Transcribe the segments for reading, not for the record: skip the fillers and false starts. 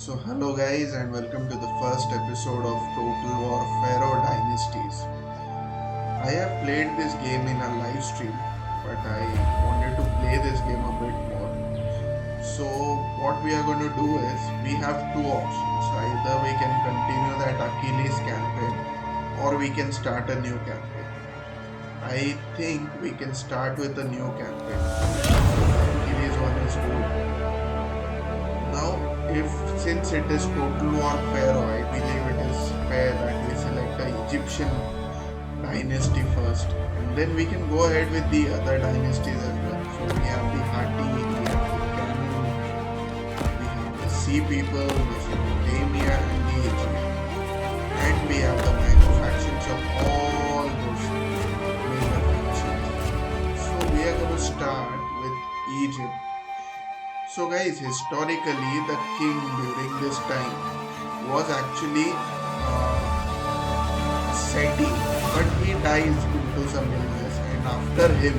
Hello guys, and welcome to the first episode of Total War Pharaoh Dynasties. I have played this game in a live stream, but I wanted to play this game a bit more. So, what we are going to do is we have two options. Either we can continue that Achilles campaign, or we can start a new campaign. I think we can start with a new campaign. Achilles one is good. Now, if since it is total war Pharaoh, I believe it is fair that we select the Egyptian dynasty first, and then we can go ahead with the other dynasties as well. So we have the Hatti, we have the Canaan, we have the Sea People, Mesopotamia, and the Egypt, and we have the minor factions of all those major factions. So we are going to start with Egypt. So guys, historically the king during this time was actually Seti, but he dies due to some illness, and after him,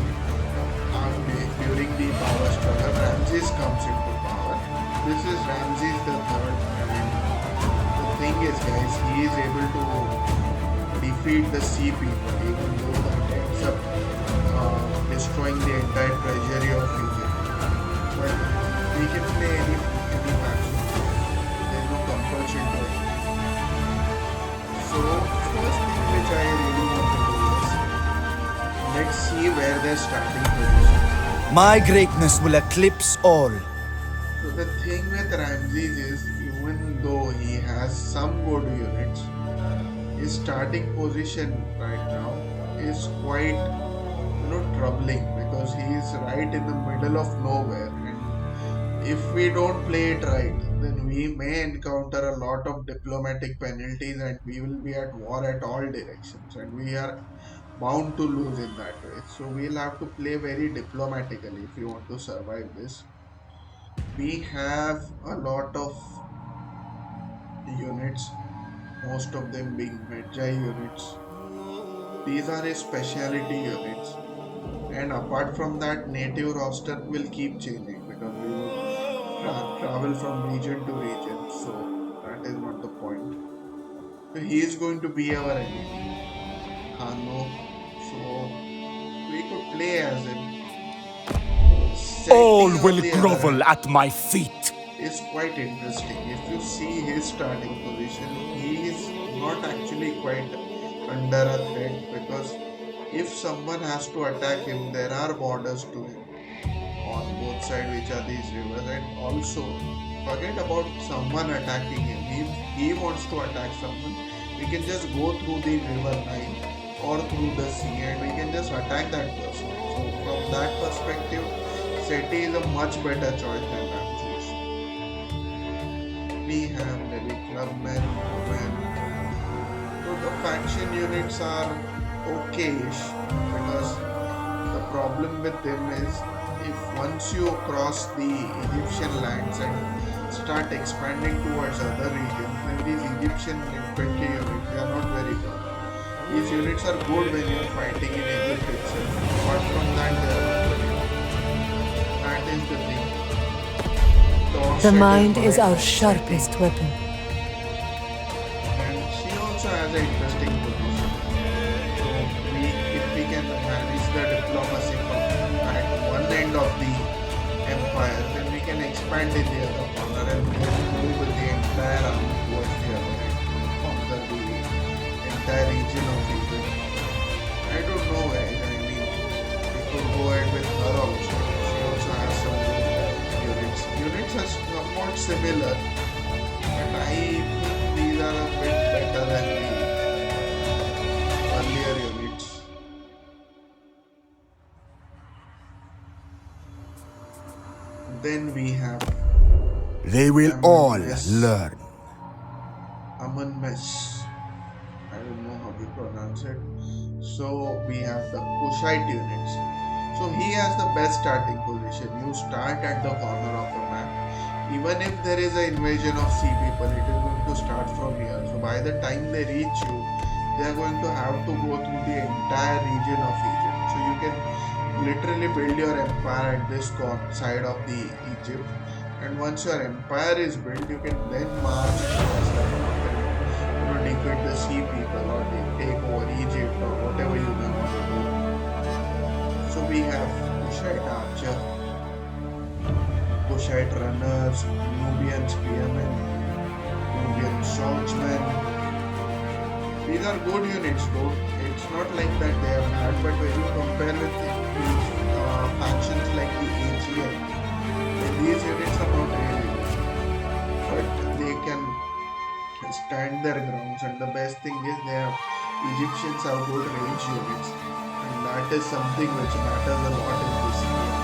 during the power struggle, Ramses comes into power. This is Ramses the third, and the thing is guys, he is able to defeat the sea people, even though that ends up destroying the entire treasury of Egypt. But we can play any faction. There's no compulsion to it. So first thing which I really want to do is let's see where their starting position. My greatness will eclipse all. So the thing with Ramses is, even though he has some good units, his starting position right now is quite troubling, because he is right in the middle of nowhere, and if we don't play it right, then we may encounter a lot of diplomatic penalties and we will be at war at all directions, and we are bound to lose in that way. So we'll have to play very diplomatically if we want to survive this. We have a lot of units, most of them being Magi units. These are his specialty units, and apart from that, native roster will keep changing because we will travel from region to region, so that is not the point. So he is going to be our enemy, Hano, so we could play as him. All Seti, will on the other grovel hand, at my feet. is quite interesting. If you see his starting position, he is not actually quite under a threat, because if someone has to attack him, there are borders to him on both sides, which are these rivers. And also, forget about someone attacking him. If he wants to attack someone, we can just go through the river line or through the sea, and we can just attack that person. So from that perspective, Seti is a much better choice than Ramses. We have maybe clubmen, women. So the faction units are okayish, because the problem with them is, if once you cross the Egyptian lands and start expanding towards other regions, then these Egyptian infantry units, they are not very good. These units are good when you are fighting in Egypt itself. Apart from that, they are not very good. That is the thing. The mind is our sharpest weapon. And she also has an interesting position. So if we can manage the diplomacy from at one end of the empire, then we can expand in the other corner and move with the entire army towards the other end, conquer the entire region of Egypt. I don't know guys, I mean, we could go ahead with her also. She also has some good units. Units are somewhat similar, but I think these are a bit better than the earlier units. Then we have They will all learn. Amanmesh. I don't know how to pronounce it. So we have the Kushite units. So he has the best starting position. You start at the corner of the map. Even if there is an invasion of sea people, it is going to start from here. So by the time they reach you, they are going to have to go through the entire region of Egypt. So you can literally build your empire at this side of the Egypt, And once your empire is built, you can then march towards the north and defeat the sea people or take over Egypt or whatever you may want to do. So we have Kushite archer, Kushite runners, Nubian spearmen, Nubian swordsmen. These are good units though. It's not like that they are bad, but when you compare with these factions like the AGN, then these units are not really good. But they can stand their grounds, and the best thing is Egyptians have good range units, and that is something which matters a lot in this game.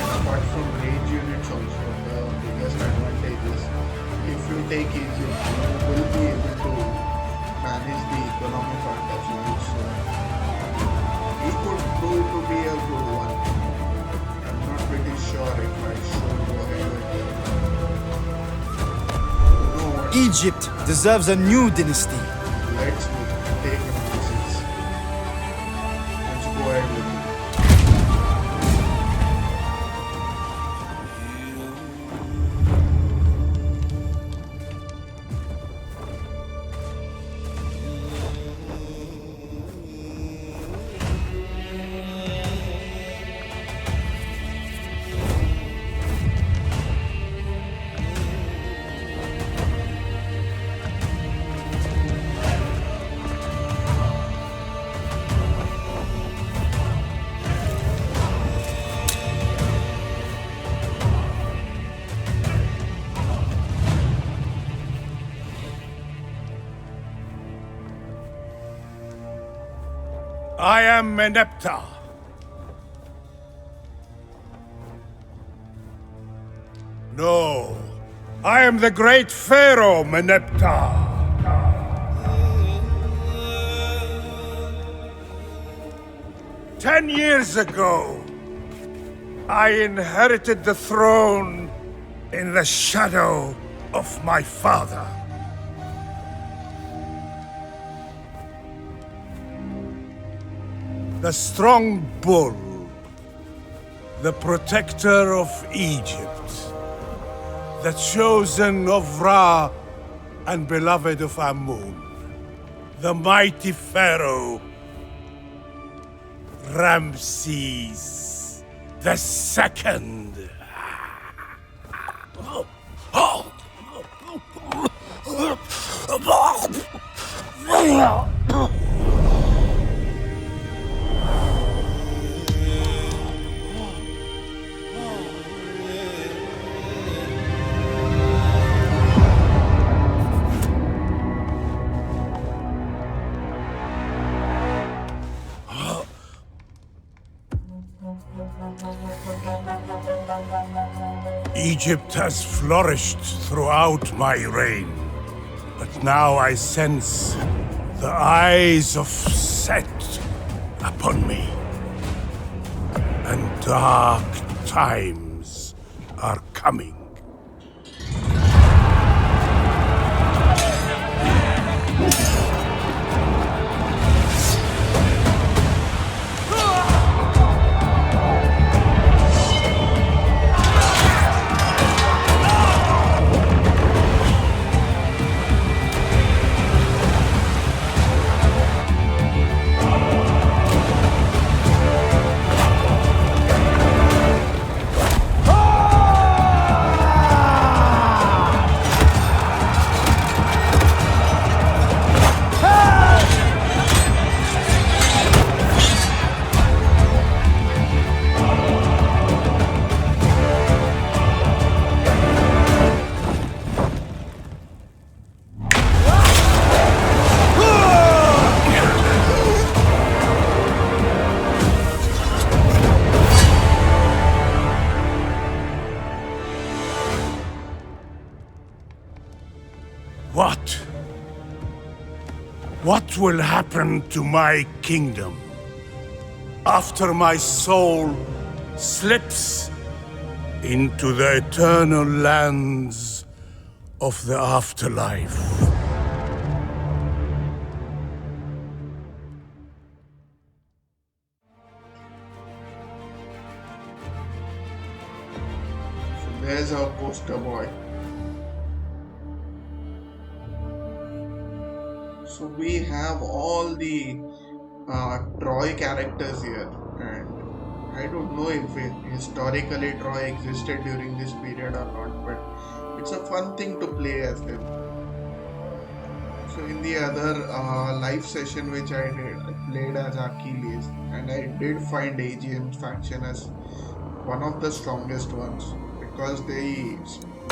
And apart from range units also, the biggest advantage is if you take Egypt, you will be able to manage the economy part as well. So you could prove to be a good one. I'm not pretty sure if I should go ahead with it. You know what? Egypt deserves a new dynasty. Let's take Ramses. Let's go ahead with it. I am Meneptah. No, I am the great Pharaoh Meneptah. 10 years ago, I inherited the throne in the shadow of my father. The strong bull, the protector of Egypt, the chosen of Ra and beloved of Amun, the mighty Pharaoh, Ramses the Second. Egypt has flourished throughout my reign, but now I sense the eyes of Set upon me, and dark times are coming. What will happen to my kingdom after my soul slips into the eternal lands of the afterlife? There's our poster boy. So we have all the Troy characters here, and I don't know if historically Troy existed during this period or not, but it's a fun thing to play as them. So in the other live session which I did, I played as Achilles, and I did find Aegean faction as one of the strongest ones because the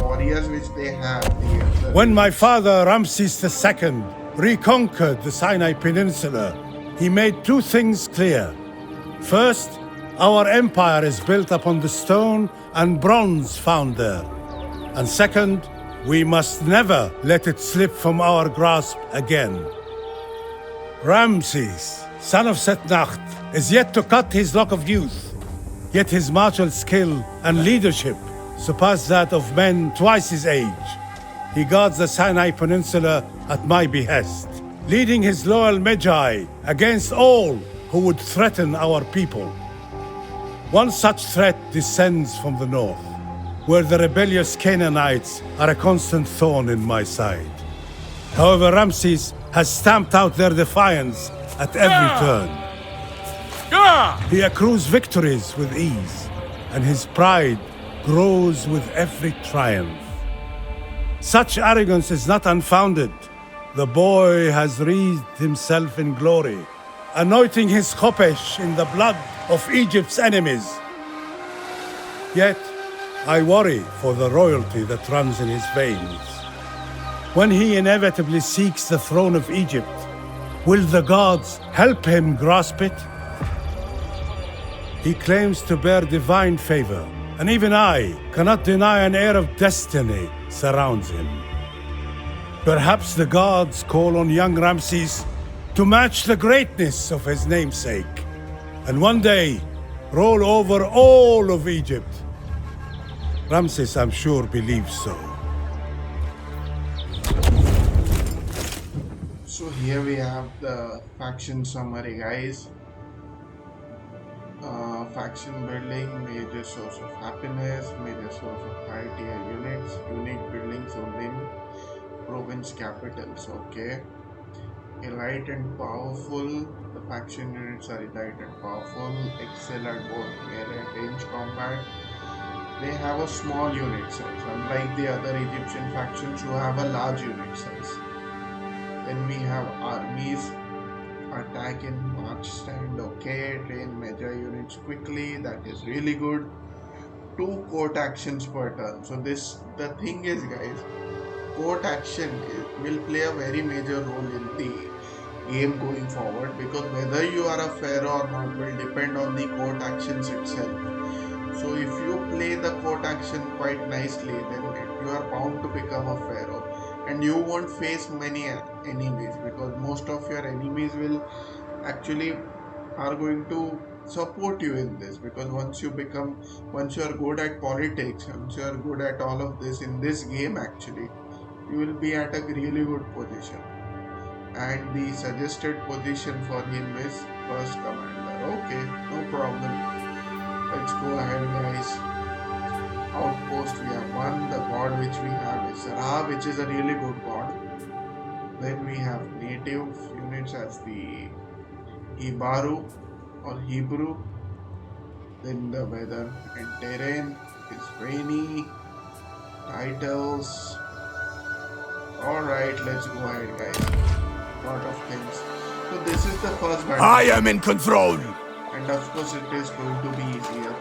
warriors which they have. When my father Ramses II reconquered the Sinai Peninsula, he made two things clear. First, our empire is built upon the stone and bronze found there. And second, we must never let it slip from our grasp again. Ramses, son of Setnacht, is yet to cut his lock of youth. Yet his martial skill and leadership surpass that of men twice his age. He guards the Sinai Peninsula at my behest, leading his loyal Magi against all who would threaten our people. One such threat descends from the north, where the rebellious Canaanites are a constant thorn in my side. However, Ramses has stamped out their defiance at every turn. He accrues victories with ease, and his pride grows with every triumph. Such arrogance is not unfounded. The boy has wreathed himself in glory, anointing his khopesh in the blood of Egypt's enemies. Yet, I worry for the royalty that runs in his veins. When he inevitably seeks the throne of Egypt, will the gods help him grasp it? He claims to bear divine favor, and even I cannot deny an air of destiny surrounds him. Perhaps the gods call on young Ramses to match the greatness of his namesake, and one day roll over all of Egypt. Ramses, I'm sure, believes so. So here we have the faction summary, guys. Faction building, major source of happiness, major source of high tier units, unique buildings within province capitals. Okay. Elite and powerful. The faction units are elite and powerful, excel at both melee and range combat. They have a small unit size, unlike the other Egyptian factions who have a large unit size. Then we have armies, attack in march stand, okay, train major units quickly, that is really good. 2 court actions per turn. So the thing is, guys, court action will play a very major role in the game going forward, because whether you are a pharaoh or not will depend on the court actions itself. So if you play the court action quite nicely, then you are bound to become a pharaoh, and you won't face many enemies, because most of your enemies will actually are going to support you in this, because once you are good at politics, once you are good at all of this in this game, actually you will be at a really good position. And the suggested position for him is first commander. Okay, no problem. Let's go ahead, guys. Outpost, we have one. The god which we have is Ra, which is a really good god. Then we have native units as the Ibaru or Hebrew. Then the weather and terrain is rainy. Titles. Alright, let's go ahead, guys. Lot of things. So this is the first battle. I am in control! And of course it is going to be easier.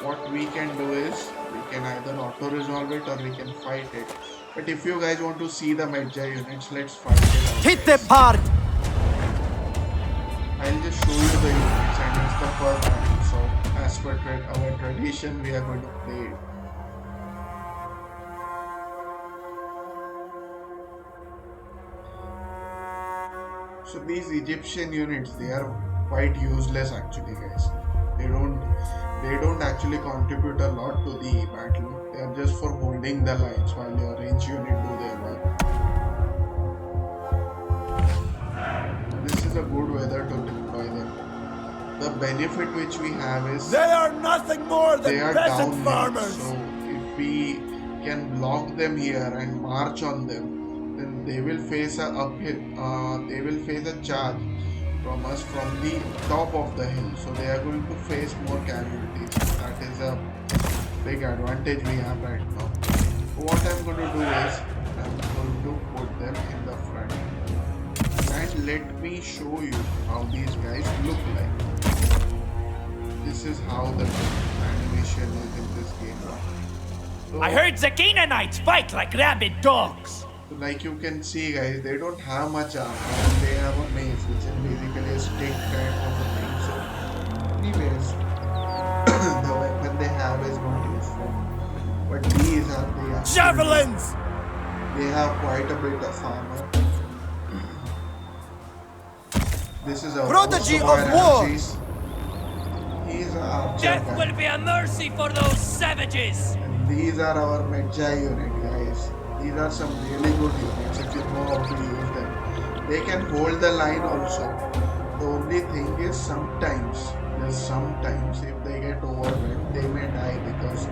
What we can do is, we can either auto-resolve it or we can fight it. But if you guys want to see the Magi units, let's fight it out. Hit them hard! I'll just show you the units, and it's the first battle. So as per our tradition, we are going to play it. So these Egyptian units, they are quite useless actually, guys. They don't actually contribute a lot to the battle. They are just for holding the lines while your range unit do their work. This is a good weather to deploy them. The benefit which we have is They are nothing more than they are peasant down farmers! here. So if if we can block them here and march on them, then they will face a uphill. They will face a charge from us from the top of the hill. So they are going to face more casualties. That is a big advantage we have right now. So what I'm going to do is I'm going to put them in the front. And let me show you how these guys look like. This is how the animation is in this game. So, I heard the Canaanites fight like rabid dogs. so like you can see guys, they don't have much armor. They have a mace which is basically a stick kind of a thing. So anyways, the weapon they have is not useful. But these are the Javelins! They have quite a bit of armor. This is a Prodigy also of by war. Ramses. He's an archer Death guy. will be a mercy for those savages! And these are our Medjay unit guys. These are some really good units if you know how to use them. They can hold the line also. The only thing is sometimes if they get overwhelmed they may die because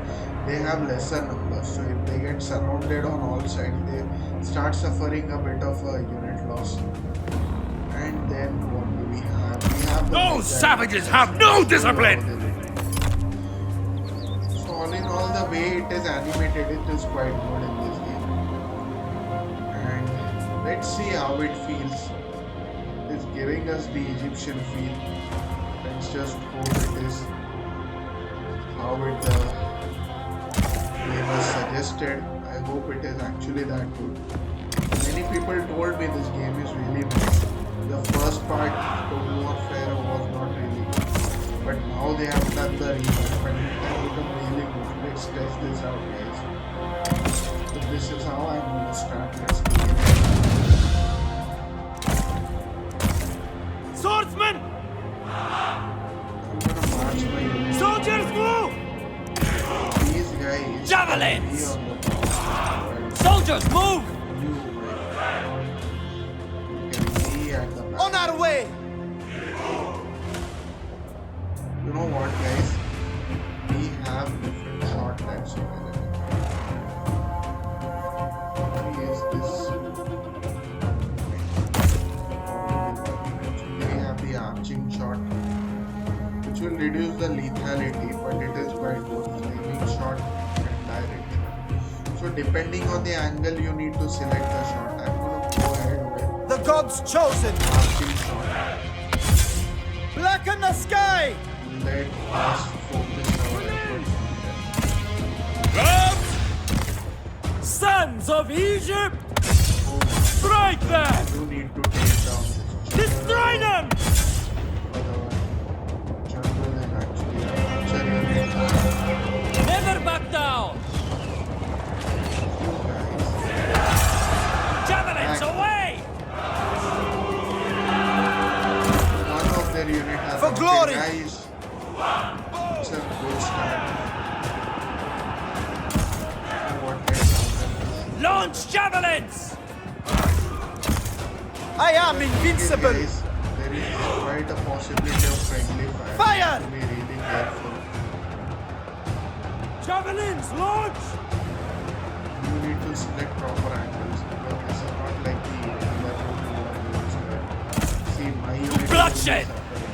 they have lesser numbers. So if they get surrounded on all sides they start suffering a bit of a unit loss. And then what do we have? We have the Those Medjay savages units. have no discipline! So all in all, the way it is animated, it is quite good in this game. And let's see how it feels. It is giving us the Egyptian feel. Let's just hope it is how it was suggested. I hope it is actually that good. Many people told me this game is really nice. The first part, Total War Pharaoh, was not really good. But now they have done the revamp and it has become really good. Let's test this out guys. So this is how I'm going to start this game. Swordsman! I'm going to march my units. Soldiers move! These guys Javelins! can be on the top. Soldiers move! You can be at the back. On our way! You know what guys? We have different shot types available. What is this? We have the arching shot, which will reduce the lethality, but it is quite good. Flaming shot and direct shot. So depending on the angle, you need to select the shot. I'm gonna go ahead with The gods chosen! arching shot. Blacken the sky! Let us focus our efforts on them. Sons of Egypt! Strike them! You need to take down this Destroy them! jungle and actually archer unit. Never back down! You guys. Javelins away! One of their unit has For routed, glory! guys. It's a good start. What next? Launch javelins! I am invincible! Guys, there is quite a possibility of friendly fire. Fire! To be really careful. Javelins, launch! You need to select proper angles because this is not like the other units where see my unit. Bloodshed! is suffering.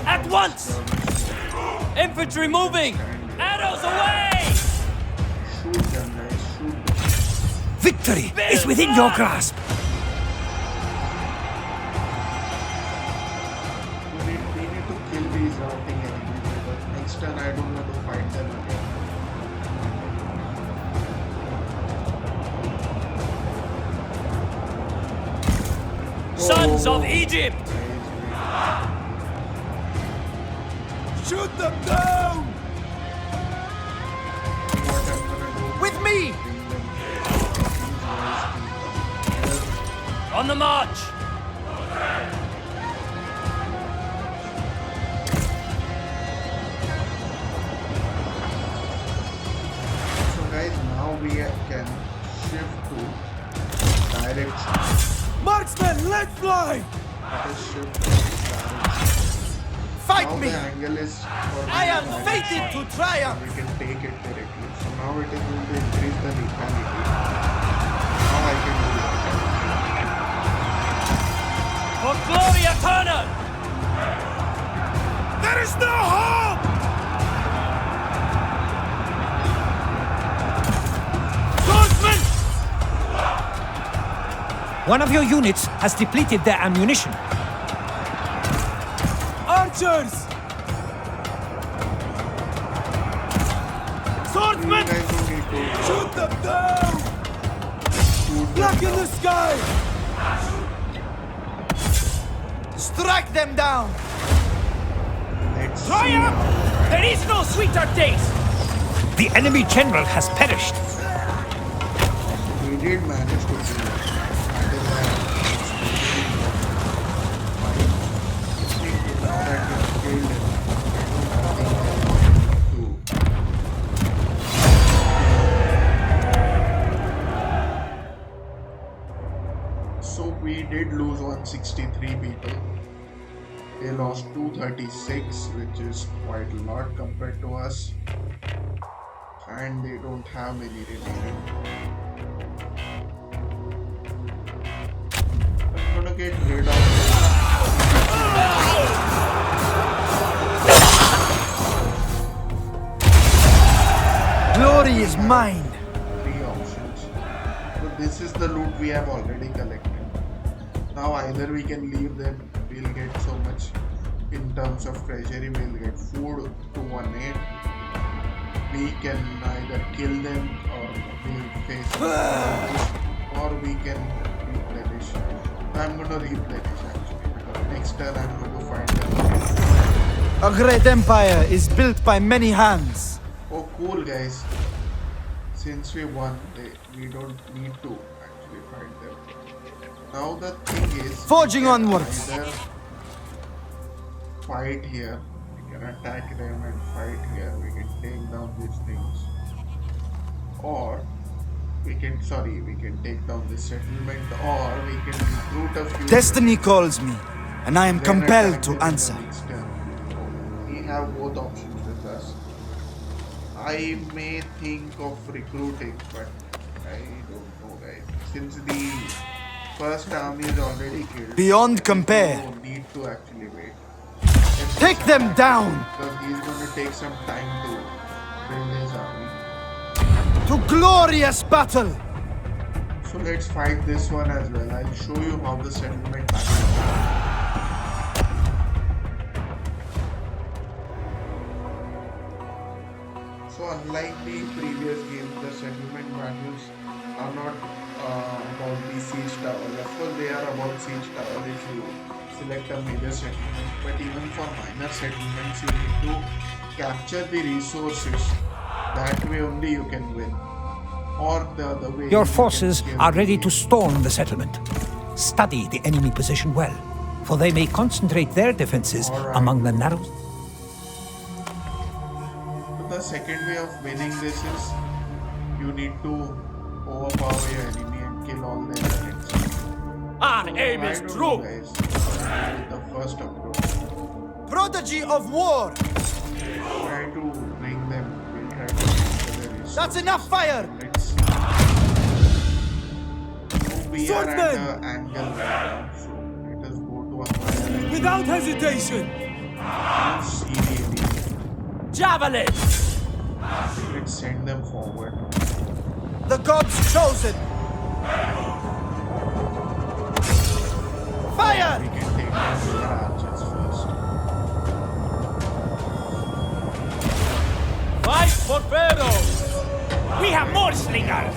At once! Infantry moving! Arrows away! Shoot them, guys. Shoot them. Victory is within your grasp! We need to kill these routing enemies because next turn I don't want to fight them again. Sons Oh, of Egypt! guys, Shoot them down! what I'm gonna do? With me! Bring them these guys On the march! So guys, now we can shift to direct shot. Marksmen, let's fly! Let us shift the direction. Fight Now me! the angle is for I am the fated direction. to triumph! We can take it directly. So now it is going to increase the lethality. Now I can do it. For glory eternal! There is no hope! Swordsman! One of your units has depleted their ammunition. Archers! You Swordsman! guys don't need to Shoot them down! shoot them Black in down. the sky! Strike them down! Let's see Triumph! now. There is no sweeter taste! The enemy general has perished. We did manage to do it. That is why now that we have killed it, I don't have anything to. So we did lose 163 people. They lost 236, which is quite a lot compared to us. And they don't have many remaining. I'm gonna get rid of Glory is mine! three options. So this is the loot we have already collected. Now either we can leave them, we'll get so much in terms of treasury, we'll get food to 1-8. We can either kill them or we'll face or we can replenish. I'm gonna replenish actually because next turn I'm going to find them. A great empire is built by many hands. Oh cool guys. Since we won, we don't need to actually find them. Now the thing is, Forging we can onwards. either fight here. We can attack them and fight here. We can take down these things, or we can take down this settlement, or we can recruit a few. Destiny calls me, and I am then compelled attack to them in the answer. next turn. We have both options with us. I may think of recruiting, but I don't know, guys. Since the first army is already killed, Beyond there is compare. no need to actually wait. Let's Take just them attack down. because he's going to take some time to build his army. To glorious battle! So let's fight this one as well. I'll show you how the settlement happens. So unlike the previous games, the settlement values are not about the siege towers. Of course, they are about siege towers if you select a major settlement. But even for minor settlements, you need to capture the resources. That way only you can win. Or the other way. Your you can forces scale are the ready game. to storm the settlement. Study the enemy position well, for they may concentrate their defenses Alright. among the narrow. The second way of winning this is you need to overpower your enemy and kill all their units. Our aim I is don't know, true! guys. With the first approach, Prodigy of war! try to bring them. We'll try to capture their resources. That's enough fire! Let's see. So we are at Swordsman! an angle right now, so let us go to a higher angle. Without hesitation! See the enemy. Javelin! Let's send them forward. The gods chosen! Fire! We can take down their archers first. Fight for Pharaoh! We have more slingers!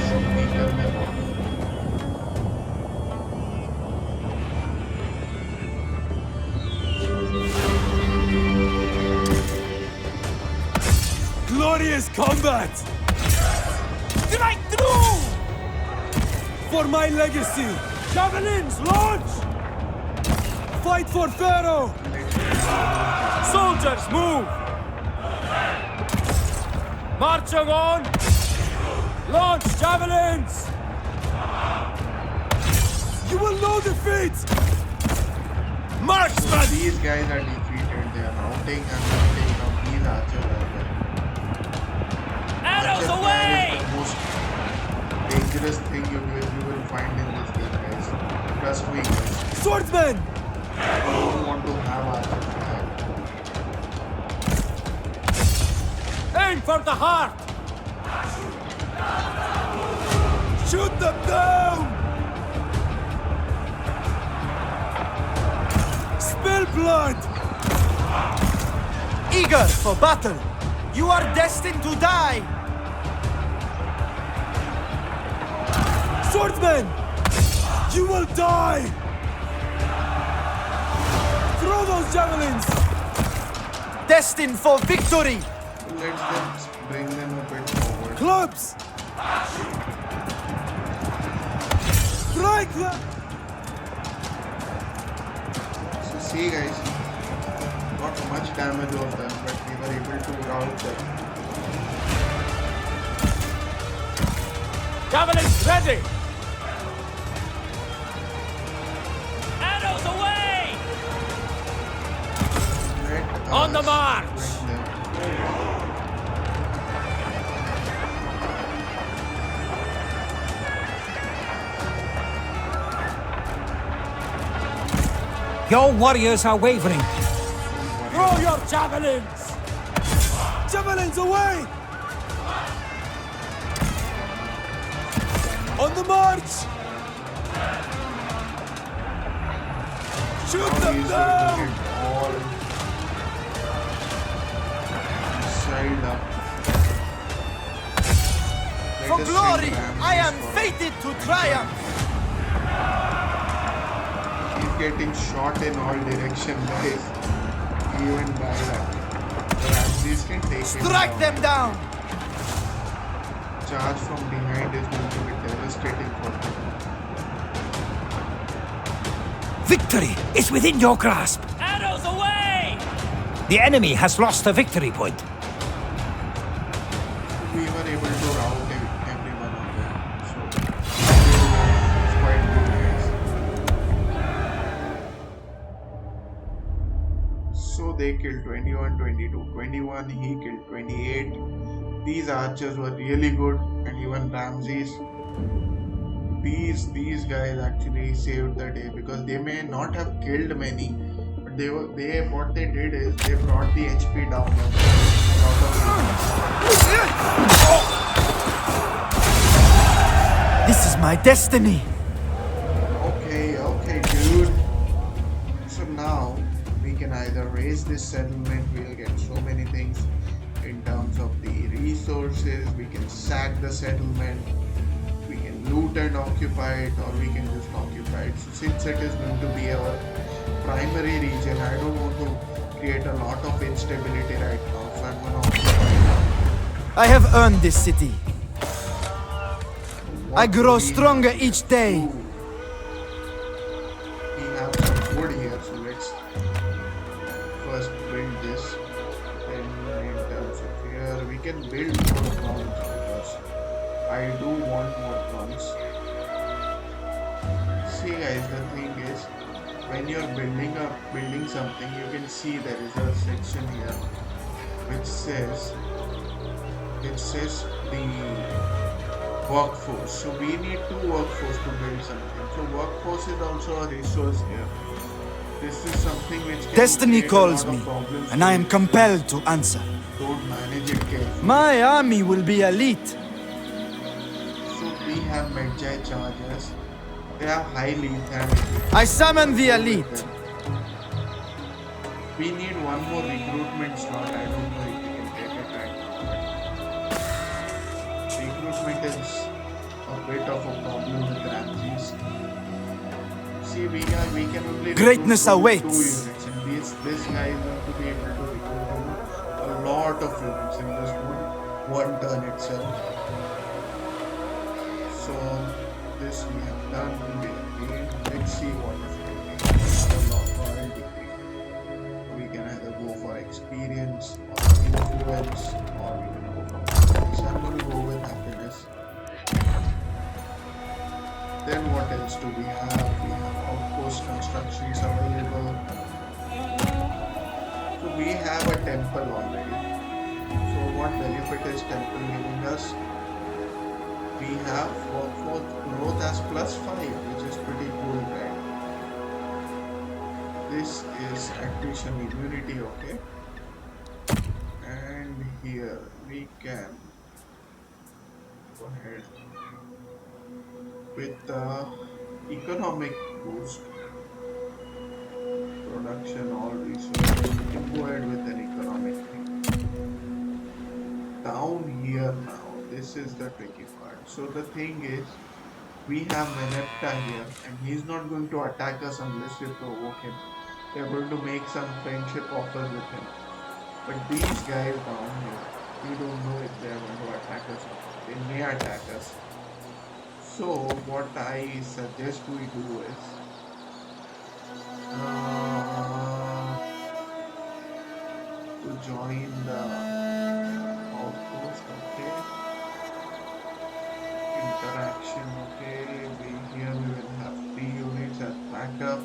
Should weaken them off. Glorious combat! Strike through! For my legacy! Javelins, launch! Fight for Pharaoh! Soldiers, move! Marching on! Launch javelins! You will know defeat! Marksman! These guys are defeated. They are routing and routing of these archers as well. Arrows Archer away! fire is the most dangerous thing you will find in this game, guys. Trust me, guys. Swordsman! I don't want to have archer fire. Aim for the heart! Shoot them down! Spill blood! Eager for battle! You are destined to die! Swordsman! You will die! Throw those javelins! Destined for victory! Let's bring them a bit forward. Clubs! Strike them! So see, guys, not much damage was done, but we were able to rout them. Javelins ready! Arrows away! Let On the us march! bring them. Your warriors are wavering. Throw your javelins! Javelins away! On the march! Shoot Now them he's down! going to get all side up. Let For us glory, send I am Ramses fated to triumph! He's getting shot in all directions, guys. Even by that. Ramses can take Strike him them down! Charge from behind is going to be devastating for them. Victory is within your grasp. Arrows away! The enemy has lost the victory point. We were able to rout everyone of them. So it's quite good, guys. So they killed 21, 22, 21, he killed 28. These archers were really good, and even Ramses. These guys actually saved the day because they may not have killed many, but what they did is they brought the HP down a lot of This is my destiny! Okay, dude. So now we can either raise this settlement, we'll get so many things in terms of the resources, we can sack the settlement, we can loot and occupy it, or we can just occupy it. So since it is going to be our primary region, I don't want to create a lot of instability right now, so I'm gonna occupy it. I have earned this city. What I grow we stronger each day. do- We have some wood here, so let's first build this. Then in terms of here, we can build more bronze because I do want more bronze. See guys, the thing is, when you're building something, you can see there is a section here which says the workforce. So we need two workforce to build something. So workforce is also a resource here. This is something which can Destiny create a calls lot of me, problems and to I am you. compelled to answer. Don't manage it carefully. My army will be elite. So we have Medjay chargers. They have high lethality. I summon the elite. We need one more recruitment slot. I don't know if we can take it right now. But recruitment is a bit of a problem with Ramses. See, we can only Greatness recruit awaits. 2 units, and this guy is going to be able to recruit a lot of units in just one turn itself. So this we have done. Let's see what is royalty. We can either go for experience or influence, or we can go for happiness. I'm going to go with happiness. Then what else do we have? We have outpost constructions available. So we have a temple already. So what benefit is temple giving us? We have workforce growth as +5, which is pretty cool, right? This is attrition immunity, okay? And here we can go ahead with the economic boost, production, all resources. We can go ahead with an economic thing. Down here now, this is the tricky part. So the thing is, we have Menepta here, and he's not going to attack us unless we provoke him. We are going to make some friendship offers with him. But these guys down here, we don't know if they are going to attack us or not. They may attack us. So what I suggest we do is to join the outpost, okay? Interaction, okay? Here we will have 3 units as backup.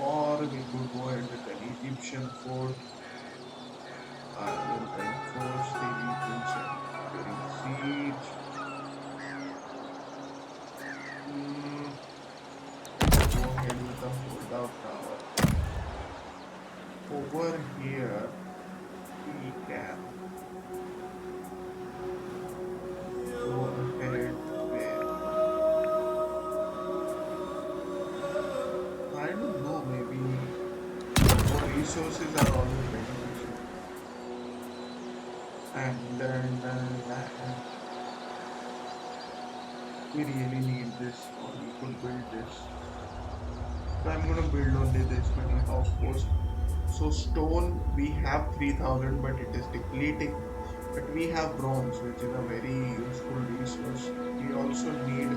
Or we could go ahead with an Egyptian fort. I will reinforce the Egyptian during siege. Go ahead with the holdout tower. Over here, we can go ahead with, I don't know, maybe more resources are always beneficial. And then we really need this, or we could build this. So I'm gonna build only this many outposts. So stone we have 3000, but it is depleting. But we have bronze, which is a very useful resource. We also need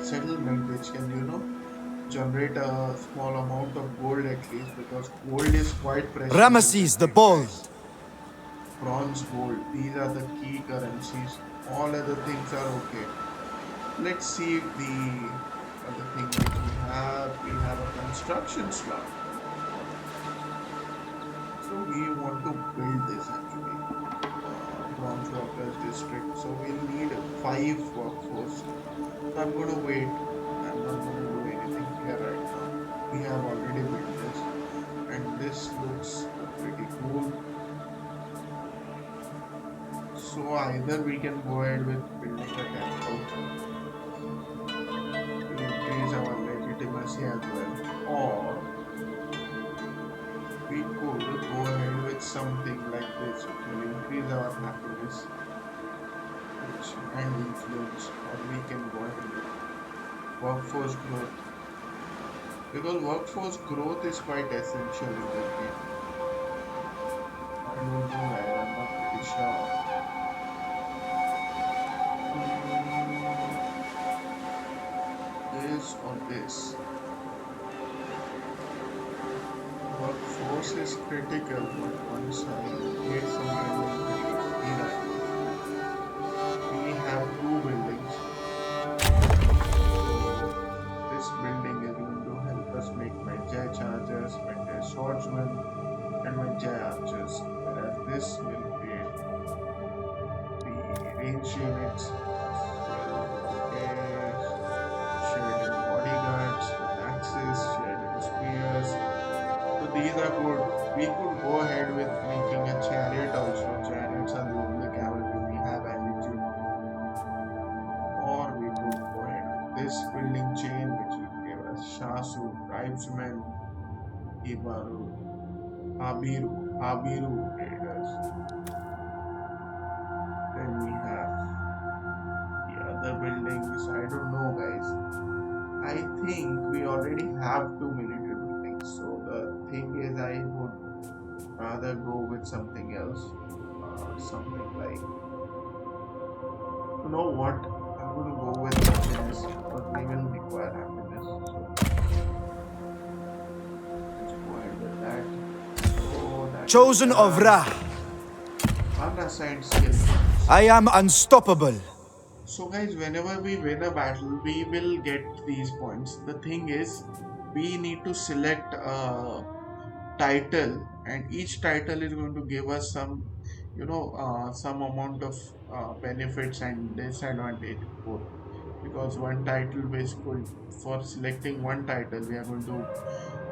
settlement, which can generate a small amount of gold at least, because gold is quite precious. Ramses the Bold. Bronze, gold, these are the key currencies. All other things are okay. Let's see if the other thing which we have a construction slot. So we want to build this actually, bronze workers district. So we'll need 5 workforce. So I'm going to wait. I'm not going to do anything here right now. We have already built this, and this looks pretty cool. So either we can go ahead with building a temple to increase our legitimacy as well, or we could go ahead with something like this which will increase our happiness and influence, or we can go ahead with workforce growth, because workforce growth is quite essential in this game. I don't know guys, I'm not pretty sure. This or this. Workforce is critical, but once I get some kind of we have 2 buildings. This building is going to help us make my Jai chargers, my Jai swordsmen, and my Jai archers, whereas this will create the range units. These are good. We could go ahead with making a chariot also. Chariots are the only cavalry we have as Egypt. Or we could go ahead with this building chain, which will give us Shasu, tribesmen, Ibaru, Habiru traders. Then we have the other buildings. I don't know guys. I think we already have 2 military buildings. So the thing is, I would rather go with something else, something like, you know what, I'm going to go with happiness, because we will require happiness. So let's go ahead with that. So that Chosen of Ra. unassigned skill. I am unstoppable. So guys, whenever we win a battle, we will get these points. The thing is, we need to select a title, and each title is going to give us some, some amount of benefits and disadvantage both. Because one title basically, for selecting one title, we are going to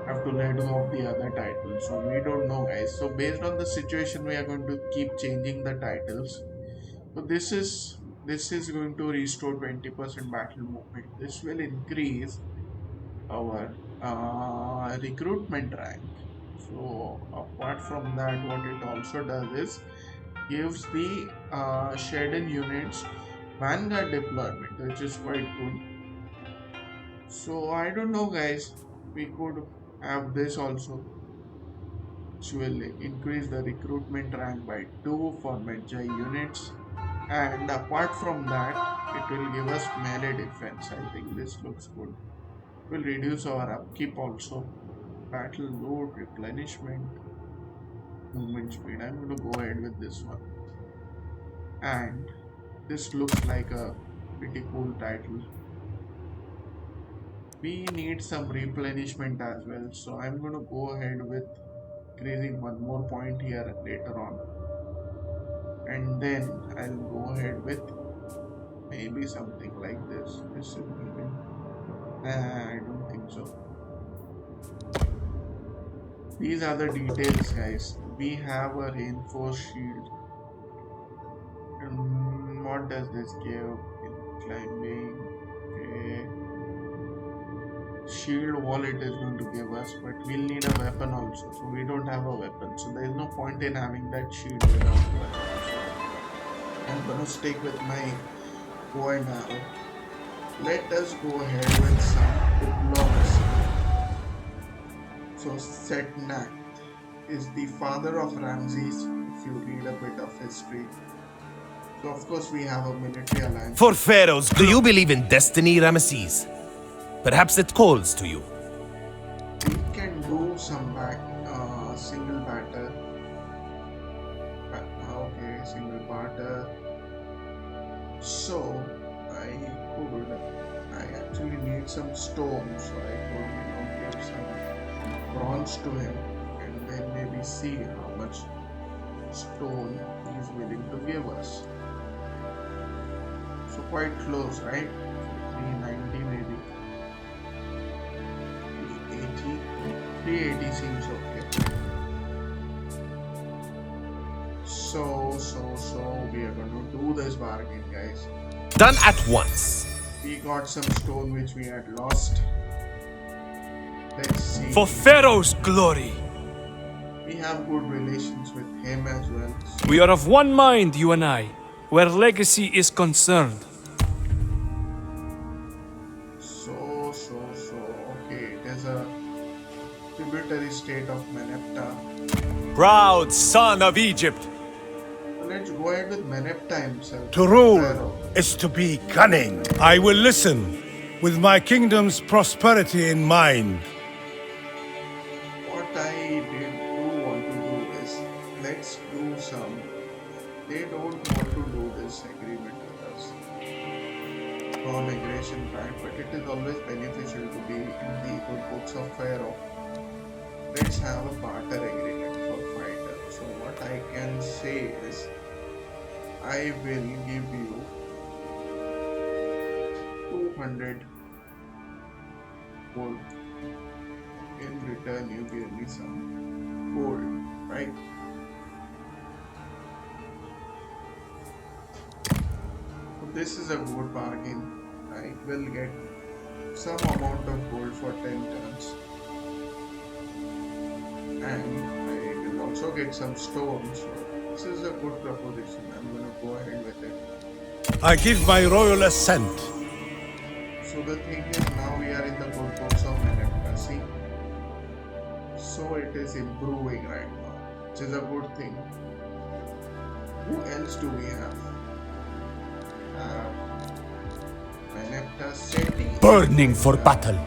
have to let go of the other title. So we don't know, guys. So based on the situation, we are going to keep changing the titles. So this is going to restore 20% battle movement. This will increase our recruitment rank. So apart from that, what it also does is gives the shed units vanguard deployment, which is quite good. So I don't know, guys. We could have this also, which will increase the recruitment rank by 2 for Medjay units. And apart from that, it will give us melee defense. I think this looks good. Will reduce our upkeep also. Battle load, replenishment, movement speed. I'm going to go ahead with this one. And this looks like a pretty cool title. We need some replenishment as well, so I'm going to go ahead with increasing one more point here later on, and then I'll go ahead with maybe something like this. This is even I don't think so. These are the details, guys. We have a reinforced shield. What does this give in climbing? Okay. Shield wall it is going to give us, but we'll need a weapon also. So we don't have a weapon. So there is no point in having that shield without a weapon. So I'm gonna stick with my bow and arrow. Let us go ahead with some diplomacy. So Setnak is the father of Ramses, if you read a bit of history. So of course we have a military alliance. For pharaohs, do you believe in destiny, Ramesses? Perhaps it calls to you. We can do some single batter. Okay, single batter. So I actually need some stone, so I could give some bronze to him, and then maybe see how much stone he's willing to give us. So quite close, right? 390 maybe. 380. 380 seems okay. So we are going to do this bargain, guys. Done at once. We got some stone which we had lost. Let's see. For Pharaoh's glory. We have good relations with him as well. We are of one mind, you and I, where legacy is concerned. Okay, it is a tributary state of Meneptah. Proud son of Egypt. So let's go ahead with Meneptah himself. To rule Pharaoh. is to be cunning. I will listen with my kingdom's prosperity in mind. What I do want to do is, let's do some. They don't want to do this agreement with us. Non-aggression pact, but it is always beneficial to be in the good books of Pharaoh. Let's have a barter agreement for fighter. So what I can say is, I will give you 200 gold. In return, you give me some gold, right? So this is a good bargain. I will get some amount of gold for 10 turns. And I will also get some stones. So this is a good proposition. I'm gonna go ahead with it. I give my royal assent. So the thing is, now we are in the good books of Meneptah, see? So it is improving right now, which is a good thing. Who else do we have? Meneptah Seti. Burning for battle.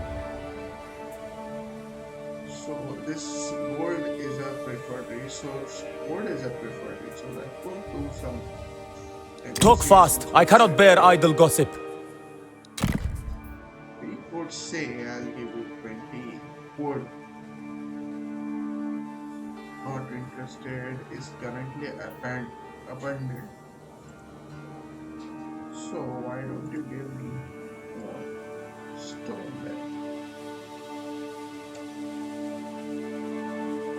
So this gold is a preferred resource. Gold is a preferred resource. I could do some Talk fast. I cannot bear idle gossip. We could say I'll give you 20 wood. Not interested, is currently abandoned. So why don't you give me stone then?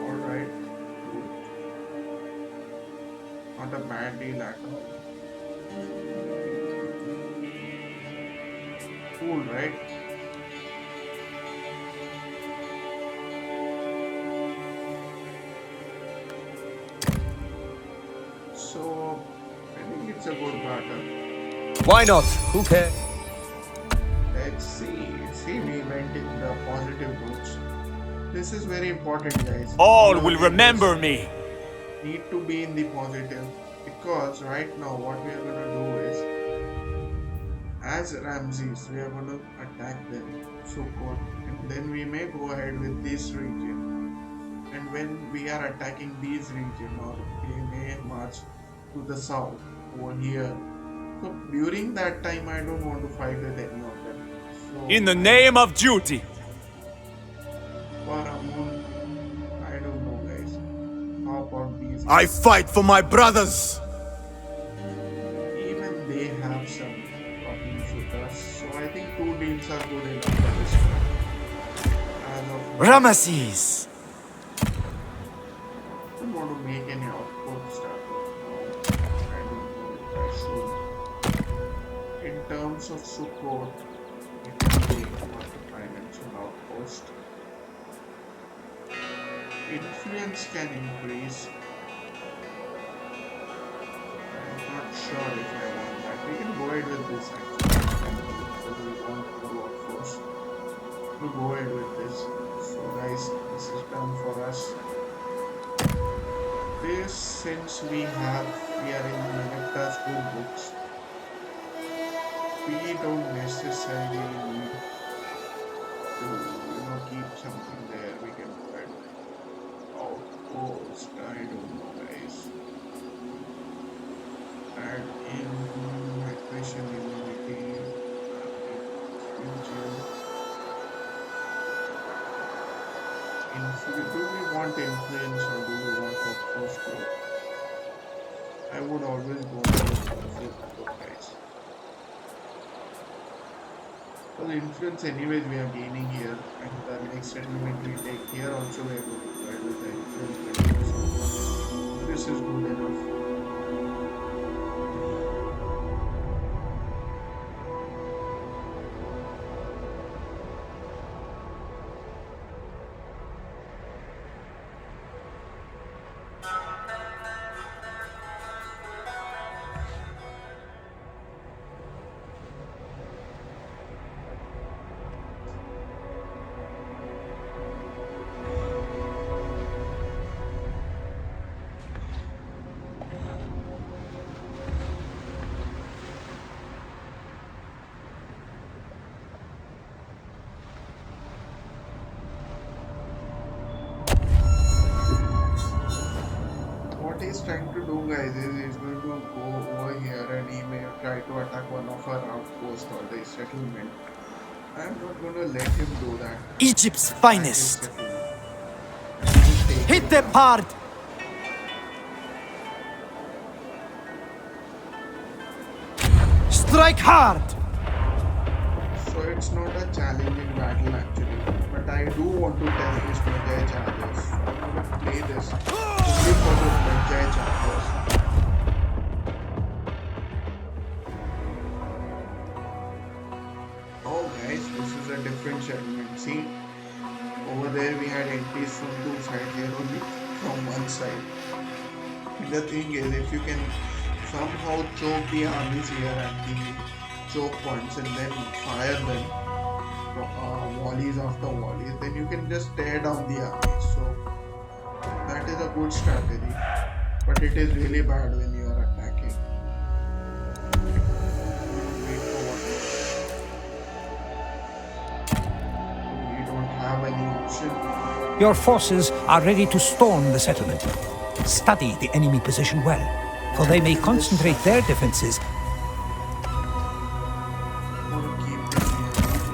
Alright. Not a bad deal at all. Cool, right? So I think it's a good battle. Why not? Who cares? Let's see. See, we went in the positive routes. This is very important, guys. All Our will leaders remember me. need to be in the positive, because right now what we are gonna do is, as Ramses, we are gonna attack them, Sukkot, and then we may go ahead with this region. And when we are attacking these region, or we may march to the south over here. So during that time, I don't want to fight with any of them. So In the name of duty. Paramount, I don't know, guys. How about these? I fight for my brothers. Even they have some problems with us. So I think 2 deals are good enough for this one. As of now, Ramses. I don't want to make any outpost stuff. I don't know if I should. In terms of support, it can be one financial outpost. Influence can increase. I'm not sure if I want that. We can go ahead with this actually. Because we want to workforce. We'll go ahead with this. So guys, this is done for us. This, since we are in Manekta's good books, we don't necessarily need to keep something there. We can go ahead with outpost. I don't know, guys. Add in aggression immunity. Do we want influence or do we want outpost growth? I would always go with guys. For the influence anyways we are gaining here, and the next settlement we take here also we are going to go ahead with the influence. So this is good enough. He's trying to do, guys, is he's going to go over here and he may try to attack one of our outposts or the settlement. I'm not going to let him do that. Egypt's finest. Hit them hard. Strike hard. So it's not a challenging battle actually, but I do want to test this Magi Chargers. I'm going to play this only for the Magi Chargers. Oh guys, this is a different settlement. See, over there we had entries from 2 sides, here only from 1 side. The thing is, if you can somehow choke the armies here at the choke points and then fire them volleys after volleys, then you can just tear down the armies. So that is a good strategy, but it is really bad when you are attacking. Wait for what? We don't have any option. Your forces are ready to storm the settlement. Study the enemy position well, for they may concentrate their defenses. Want to keep this here because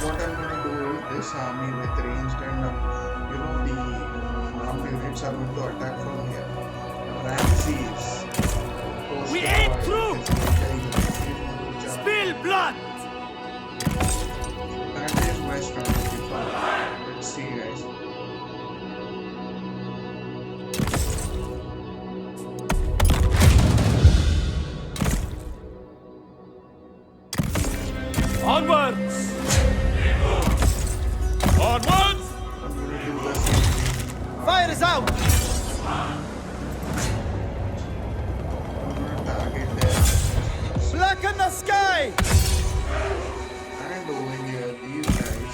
what I'm going to do is this army with ranged and the armed units are going to attack from here. Ramses. We ain't through! Spill blood! That is my strategy. Let's see, guys. Onwards! Onwards! I'm going to do this. Fire is out! I'm going to target there. Blacken the sky! And over here, these guys.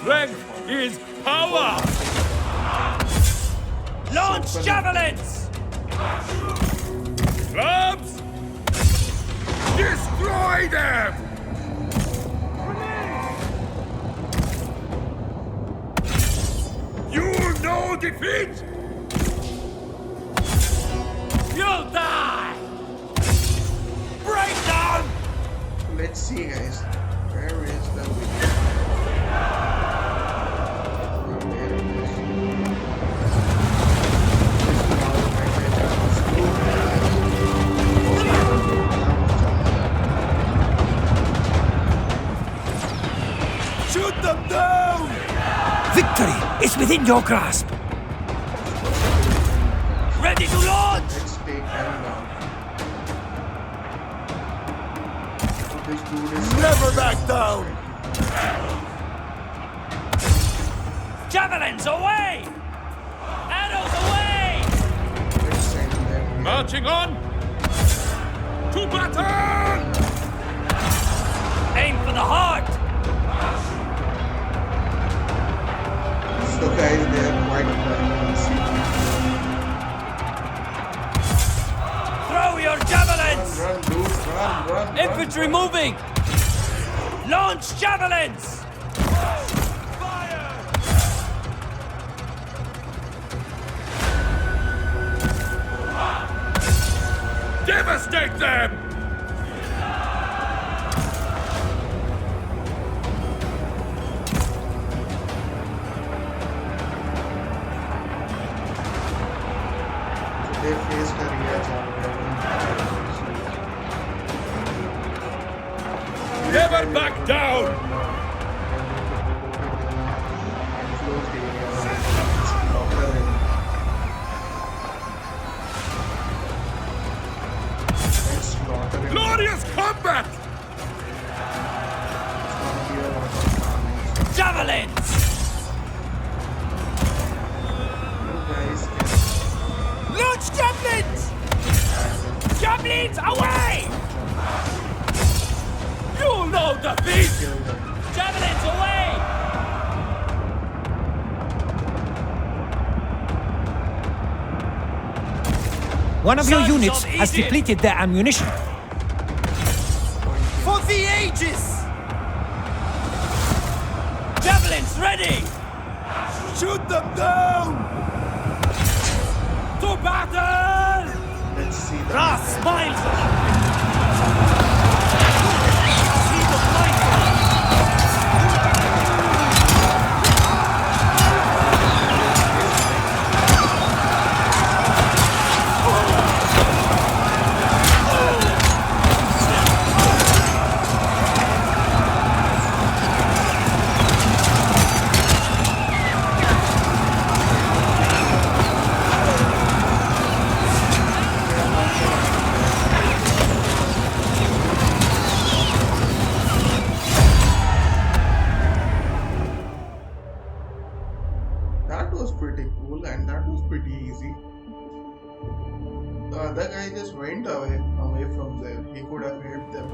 Strength is power! Launch javelins! Clubs! Destroy them! You know defeat! You'll die! Break down! Let's see, guys. Where is the wicket? There it is. Shoot them down! Victory is within your grasp. Ready to launch! Let's take them down. This dude is Never back down! Javelins away! Arrows away! Let's send them. Marching on! To battle! Aim for the heart! So guys, they are quite Throw your javelins! run, dude, run. Infantry moving! Launch javelins! Fire! Devastate them! They faced a rear javelin. Never back down! Enclosed area. Slaughter him. Let's slaughter him. Glorious combat! It's gonna be a lot of damage. Javelins! You guys can Launch javelins! Javelins away! You'll know defeat! kill them. Javelins away! One of your Sons units of has Egypt! depleted their ammunition. For the ages! Javelins ready! Shoot them down! To battle! Let's see them. Ras smiles! See the fight! That was pretty cool and that was pretty easy. The other guy just went away from there. He could have hit them.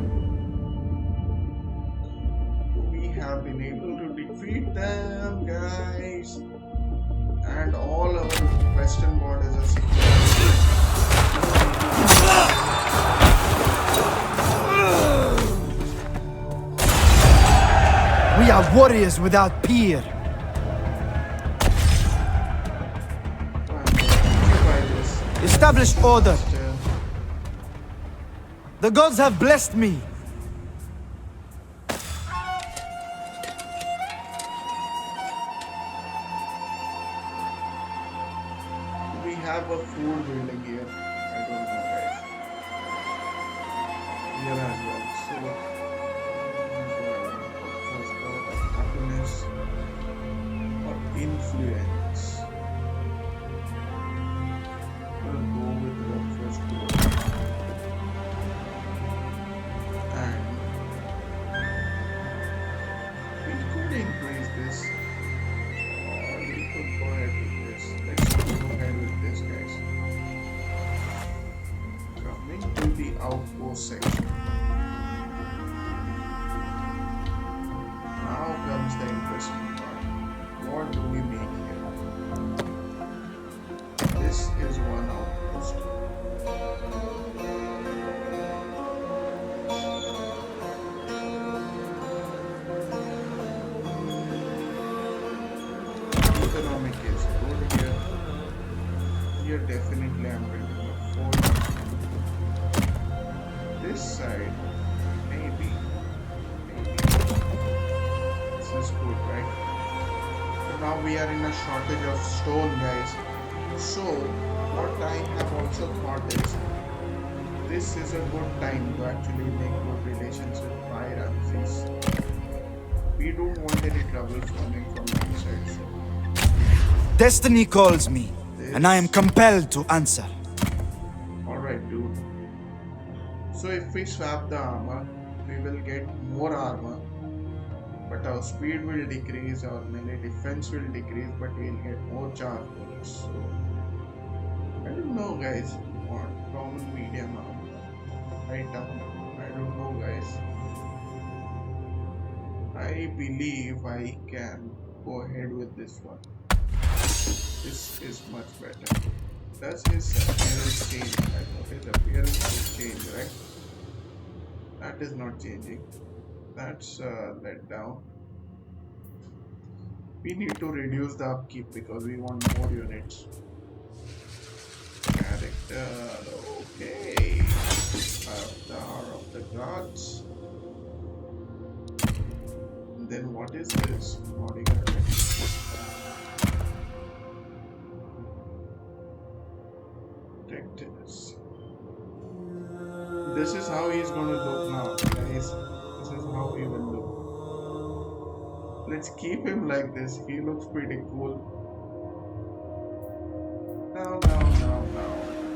We have been able to defeat them, guys. And all our western borders are secure. We are warriors without peer. Occupy this. Establish order. The gods have blessed me. We have a food building here. I don't know, guys. Here as well. So, first of happiness or influence. We'll go with the first one. And we could increase this, or we could go ahead with this. Let's go ahead with this, guys. Coming to the outpost section. Now comes the interesting part. What do we make here? This is one outpost. Economic is good here. Here definitely I'm building a fort. This side, maybe. This is good, right? So now we are in a shortage of stone, guys. So what I have also thought is, this is a good time to actually make good relations with Ramses. We don't want any troubles coming from outside. So Destiny calls me, and I am compelled to answer. alright, dude. So if we swap the armor, we will get more armor, but our speed will decrease, our melee defense will decrease, but we'll get more charge bullets. So I don't know, guys. What common medium armor? Right armor? I don't know, guys. I believe I can go ahead with this one. This is much better. Does his appearance change? I thought his appearance will change, right? That is not changing. That's let down. We need to reduce the upkeep because we want more units. Character, okay. Avatar of the gods. And then what is this? Bodyguard. Practice. This is how he's gonna look now, guys. This is how he will look. Let's keep him like this. He looks pretty cool. Now.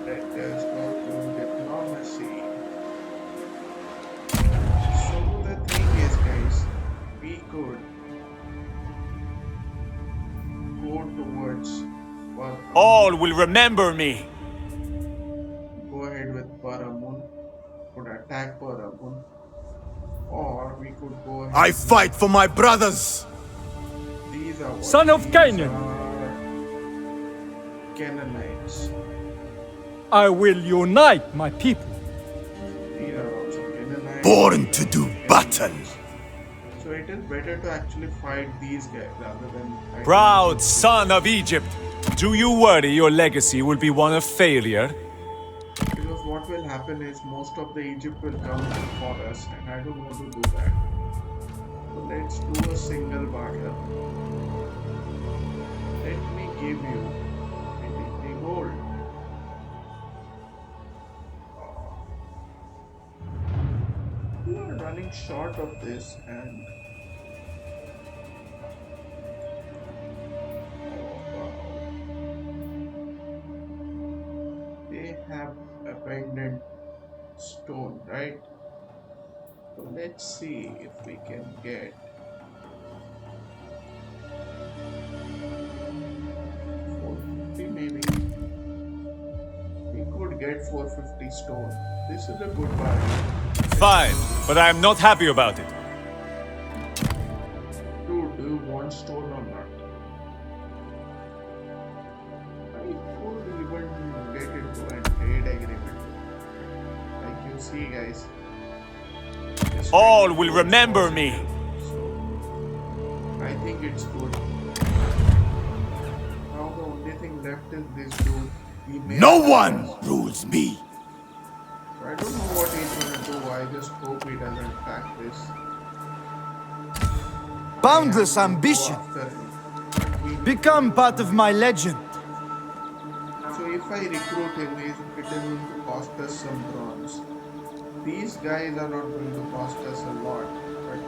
Let us go to diplomacy. So the thing is, guys, we could go towards All will remember me. go ahead with Paramun, could attack Paramun, or we could go ahead. I fight for my brothers. These are what? Son of These Canaan. are Canaanites. I will unite my people. These are also Canaanites. Born to do battle. So it is better to actually fight these guys rather than fighting Proud son of Egypt, do you worry your legacy will be one of failure? because what will happen is most of the Egypt will come for us, and I don't want to do that. So let's do a single battle. Let me give you 80 gold. We are running short of this, and they have abundant stone, right? So let's see if we can get 450 maybe. We could get 450 stone. This is a good bargain. Fine, but I am not happy about it. Dude, do you want stone or not? I could even get into a trade agreement. Like you see, guys. this All trade will is remember me. So, I think it's good. Now the only thing left is this dude. we may No attack one us. rules me. So I don't know what he's gonna do. I just hope he doesn't attack this. Boundless I have to go ambition. after him. But we need to Become be part of my legend. So if I recruit him, it is going to cost us some bronze. These guys are not going to cost us a lot, but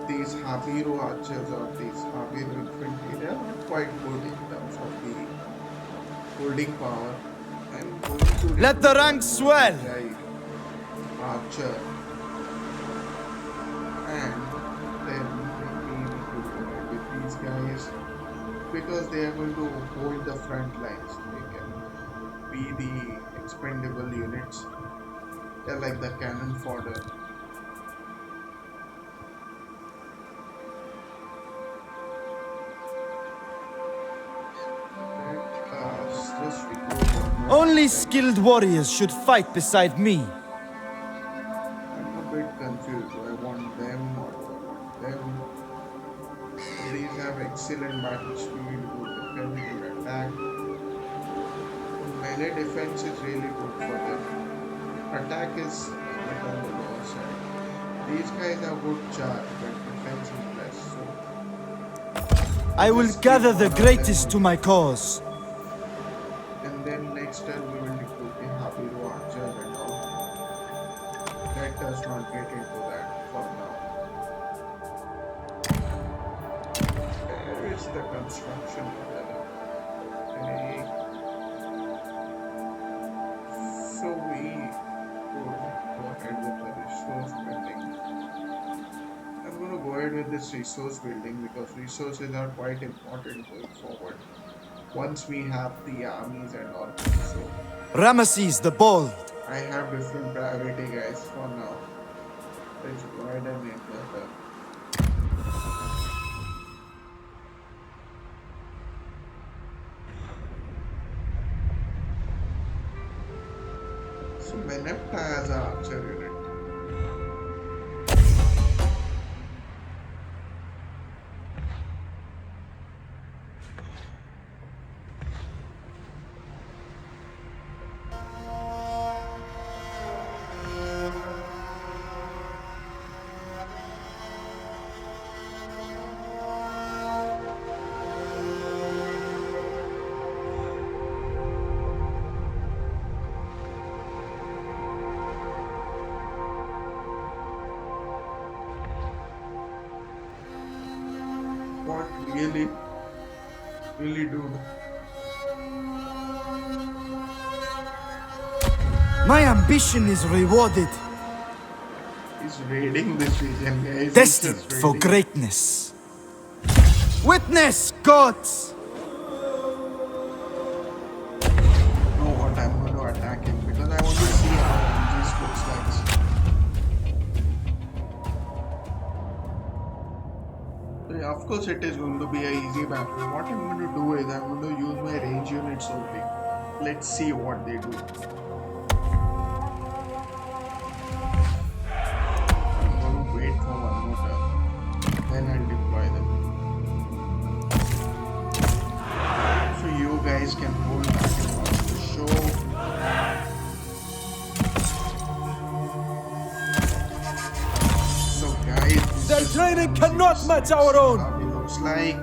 these Habiro archers or these Habiro infantry, they are not quite good in terms of the holding power. I'm going to Let the recruit ranks one swell. guy, archer, and then maybe we could go ahead with these guys because they are going to hold the front lines. They can be the expendable units. They're like the cannon fodder. Let us just recruit one more Only guy. skilled warriors should fight beside me. I'm a bit confused. Do I want them or do I want them? These have excellent battle speed, good defense, good attack. Melee defense is really good for them. Attack is a bit on the lower side. These guys have good charge, but defense is less. So I will just gather keep the one of them greatest on. to my cause. And then next turn we will recruit the Habiro archer and all. Let us not get into that for now. Where is the construction development? Okay. So we could go ahead with the resource building. I'm gonna go ahead with this resource building because resources are quite important going forward. Once we have the armies and all. So Ramesses the Bold. I have different priority guys for now. Let's go ahead and make that. So Menepta has an archer unit. What really, really dude? My ambition is rewarded. He's raiding this region, guys. He's Destined just for raiding. greatness. Witness, gods! Know what I'm going to attack him because I want to see how this looks like. So yeah, of course, it is going to be an easy battle. What I'm going to do is I'm going to use my range units only. Let's see what they do. I'm going to wait for one more turn. Then I'll deploy them. So you guys can hold back and watch the show. So guys, Their this is training cannot match our own. how it looks like.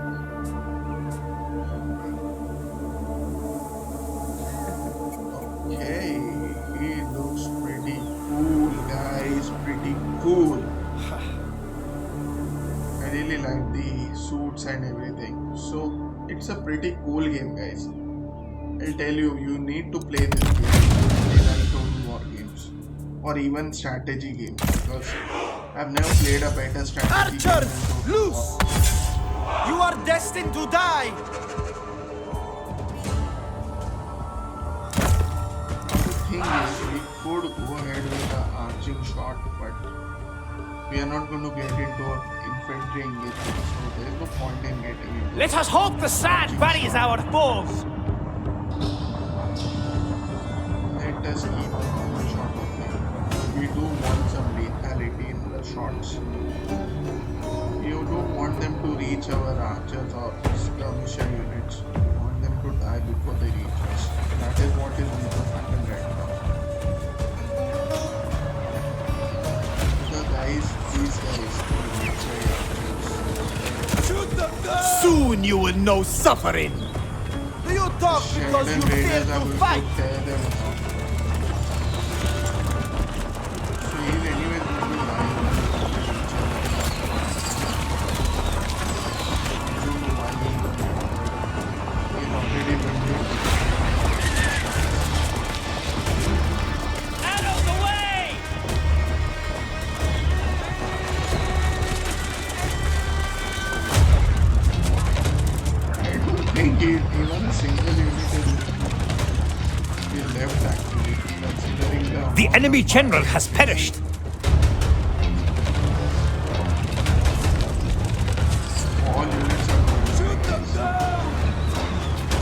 Okay, he looks pretty cool, guys. Pretty cool. I really like the suits and everything. So it's a pretty cool game, guys. I'll tell you, you need to play this game. Play like Total War games or even strategy games because I've never played a better strategy game Archers, than Total loose! War. You are destined to die! The thing is, we could go ahead with the arching shot, but we are not going to get into an infantry engagement, so there is no point in getting into. Let us hope the sand buries our foes. Let us keep the normal shot only. We do want some lethality in the shots. You don't want them to reach our archers or skirmisher units. You want them to die before they reach us. That is you will know suffering. Do you talk because Sheldon you fear Raiders to are going fight? to tear them down. So he's anyways going to be lying. I don't know why he's already been there. Out of the way! I don't think even a single unit is left actually, considering The amount enemy of general fire. has perished. All units are going to shoot them down.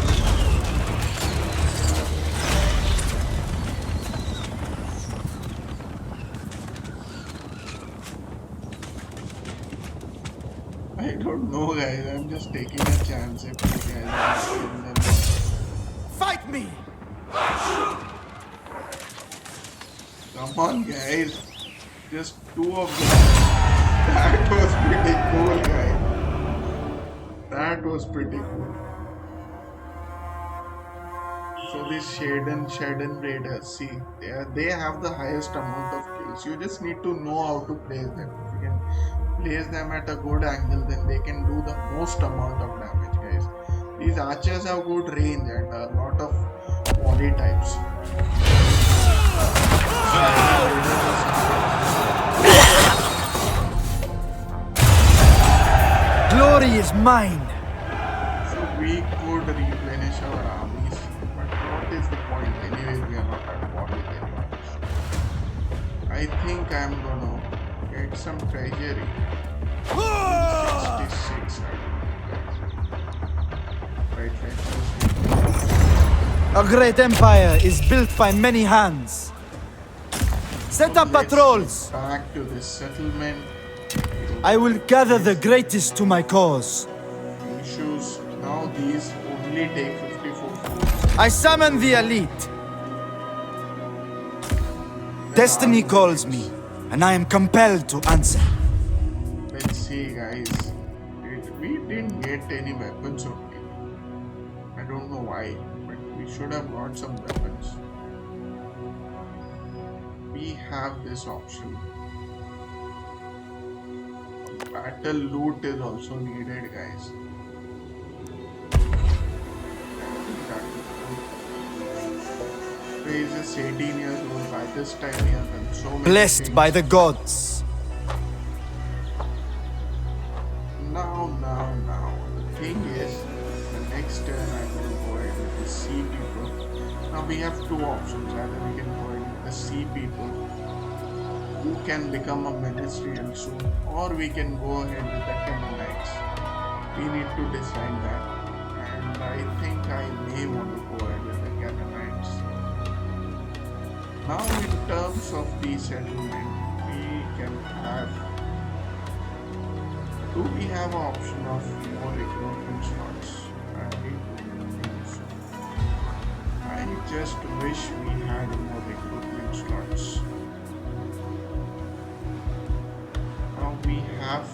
I don't know, guys. I'm just taking a chance if you guys are killing them. Fight me! Come on, guys. Just two of them. That was pretty cool, guys. That was pretty cool. So these Shaden Raiders, see, they have the highest amount of kills. You just need to know how to place them. If you can place them at a good angle, then they can do the most amount of damage, guys. These archers have good range and a lot of body types. Shaden Raiders are Glory is mine. so we could replenish our armies, but what is the point? Anyways, we are not at war with anyone. I think I'm gonna get some treasury. 66. Right, A great empire is built by many hands. Set up let's patrols. get back to this settlement. I will gather the greatest to my cause. Issues. Now these only take 54 food. I summon the elite. Destiny calls me, and I am compelled to answer. Let's see, guys. We didn't get any weapons only. I don't know why, but we should have got some weapons. We have this option. Battle loot is also needed, guys. Ray is just 18 years old. By this time, he has done so many Blessed things. by the gods. Now. The thing is, the next turn I will go ahead with the sea people. Now we have two options. Either we can go ahead with the sea people, who can become a ministry and soon, or we can go ahead with the Canaanites. We need to decide that. And I think I may want to go ahead with the Canaanites. Now in terms of the settlement, we can have. Do we have an option of more recruitment slots? I don't think so. I just wish we had more recruitment slots. Now we have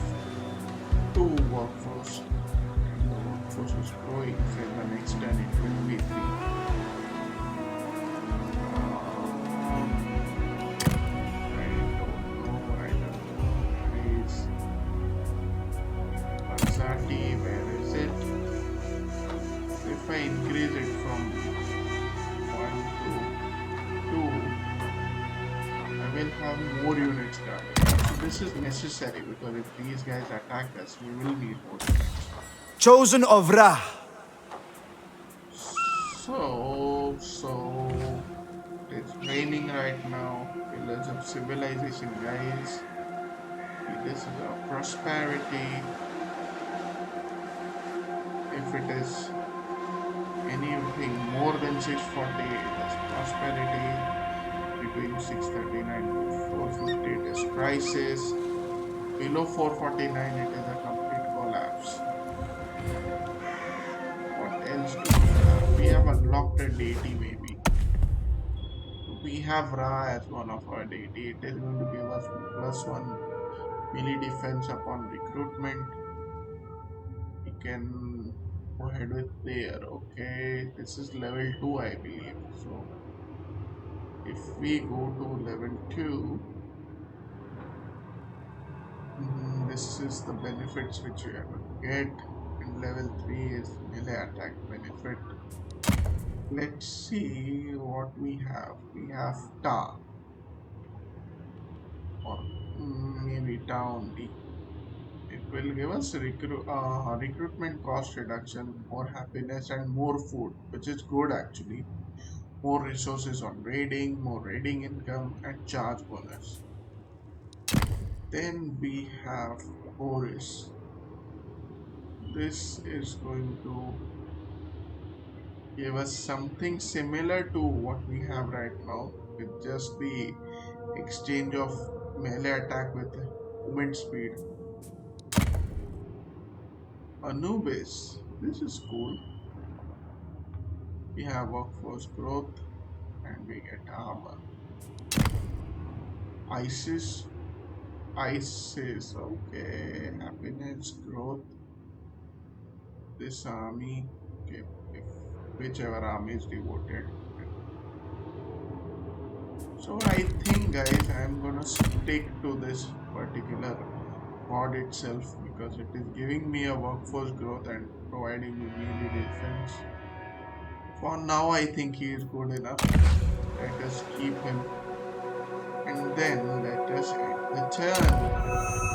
two workforce. And the workforce is growing, so in the next turn it will be 3. I don't know. Please. Barzati, where is it? If I increase it from 1 to 2, I will have more units guarded. So this is necessary because if these guys attack us, we will need more units. Chosen of Ra. So it's raining right now. Pillars of civilization, guys. This is our prosperity. If it is anything more than 640, it is prosperity. Between 639 to 450, it is crisis. Below 449, it is a complete collapse. What else do we have? We have unlocked a deity, maybe. We have Ra as one of our deity. It is going to give us +1 melee defense upon recruitment. We can go ahead with player. Okay, this is level 2, I believe. So if we go to level 2, this is the benefits which we are going to get. And level 3 is melee attack benefit. Let's see what we have. We have Ta, or maybe Ta only. It will give us recruitment cost reduction, more happiness, and more food, which is good actually. More resources on raiding, more raiding income, and charge bonus. Then we have Boris. This is going to give us something similar to what we have right now, with just the exchange of melee attack with movement speed. Anubis. This is cool. We have workforce growth and we get armor. Isis. Isis. Okay. Happiness, growth. This army. Okay. If whichever army is devoted. So I think guys I'm gonna stick to this particular mod itself because it is giving me a workforce growth and providing me melee defense. For now I think he is good enough. Let us keep him and then let us end the turn.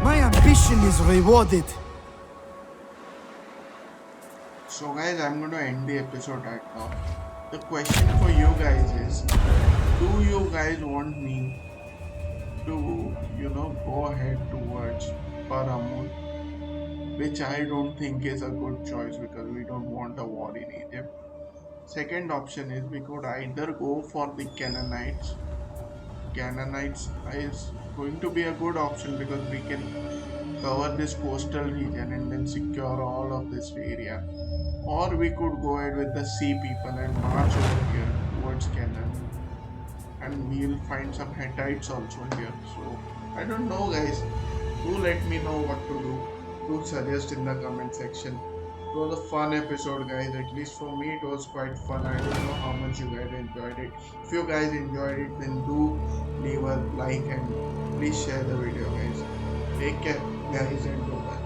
My ambition is rewarded. So guys I'm gonna end the episode right now. The question for you guys is, do you guys want me to go ahead towards Paramount, which I don't think is a good choice because we don't want a war in Egypt. Second option is we could either go for the Canaanites. Canaanites is going to be a good option because we can cover this coastal region and then secure all of this area. Or we could go ahead with the sea people and march over here towards Canaan. And we'll find some Hittites also here. So I don't know guys. Do let me know what to do. Do suggest in the comment section. It was a fun episode guys. At least for me it was quite fun. I don't know how much you guys enjoyed it. If you guys enjoyed it then do leave a like and please share the video guys. Take care guys and goodbye.